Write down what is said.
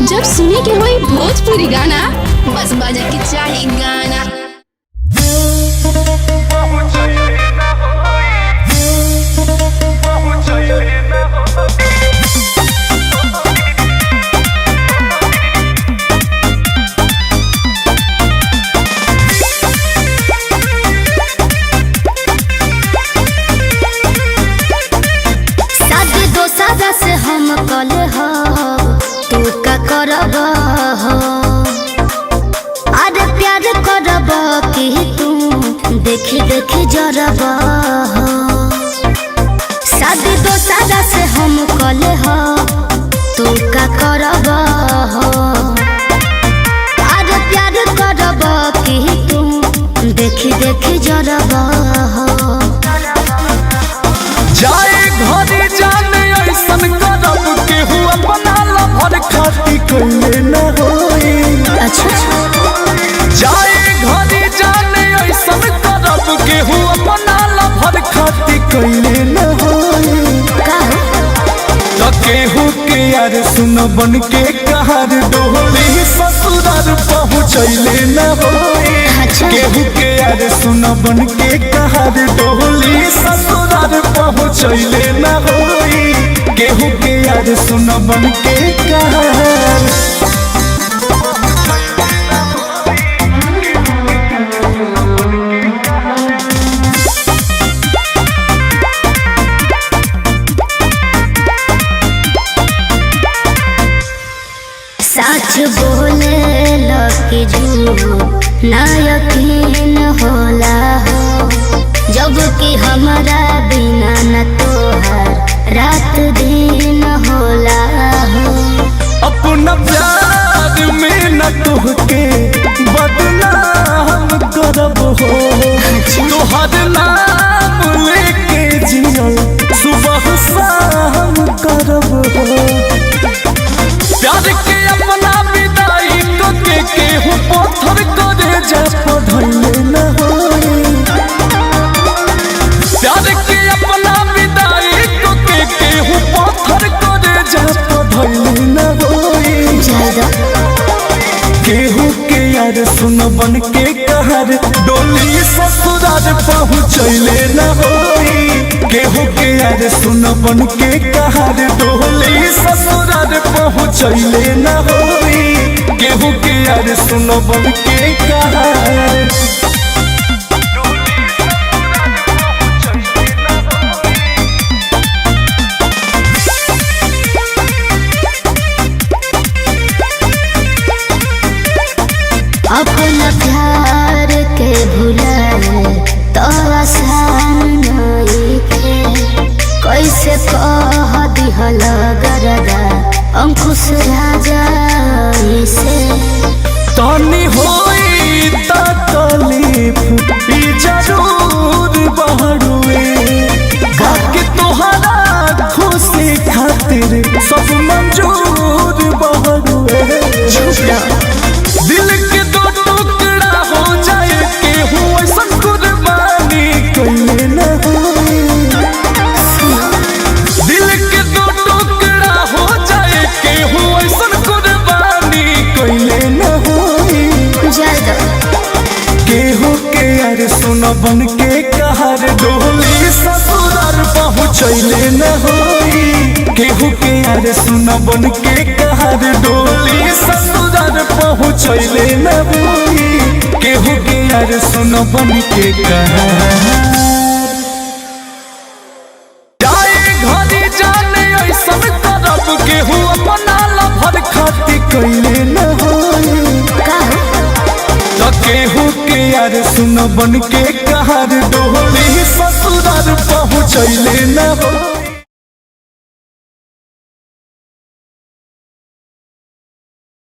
जब सुने के होई भोजपुरी गाना, बस बजे के चाही गाना। से हम कल हो तू का करब हो, अरे प्यार करब कि तू देखी देखी जरब हो। शादी दो सादा से हम कल हो तू का करब हो, अरे प्यार करब कि तू देखी देखी जरब हो। जाए घरे जाने ऐसन करब केहू अपना लभर खाती कइले न होई। अच्छा जाए घरे जाने ऐसन करब केहू अपना लभर खाती कइले न होई। तो केहू के यार सुन बन के कहर डोली ससुराल पहुँचैले न होई। केहू के यार सुन बन के कहर डोली ससुराल पहुँचैले न होई। केहू के यार सुन बन के कहर सच बोले लकी झूठ ना यकीन होला हो, जब कि हमारा बिना न तोहर रात दिन होला हो। अपना प्यार में न तुहके बदनाम करब हो, तोहर नाम लेके जियल सुबह शाम करब हो। प्यार के अपना विदाई को के केहू पत्थर करे जा पढ़ले न होई। प्यार के अपना विदाई को के केहू पत्थर करे जा पढ़ले न होई। केहू के यार सुन बन के कहर डोली ससुराल पहुँचैले न होई। केहू के यार सुन बन के कहर डोली ससुराल पहुँचैले न होई। केहू के यार सुन बन के कहर अपना प्यार के भुलाए तो आसान नहीं थे, कैसे कह दिहल गरदा अंकुश राजा से। तानी होई तकलीफ ई जरूर बहरुए, के तोहरा खुशी खातिर सब मंजूर बहरुए। दिल के दो टुकड़ा हो जाए केहू ऐसन कुर्बानी कइले न होई। दिल के दो टुकड़ा हो जाए केहू ऐसन कुर्बानी कइले न होई। केहू के यार सुन बन के कहर डोली ससुराल पहुँचैले न होई। केहू के यार सुन बन के कहर डोली ससुराल पहुँचैले न होई। केहू के यार सुन बन के कहर जाए घरे जाने ऐसन करब केहू अपना लभर खाती कइले न होई। तो केहू के यार सुन बन के कहर डोली ससुराल पहुँचैले न होई।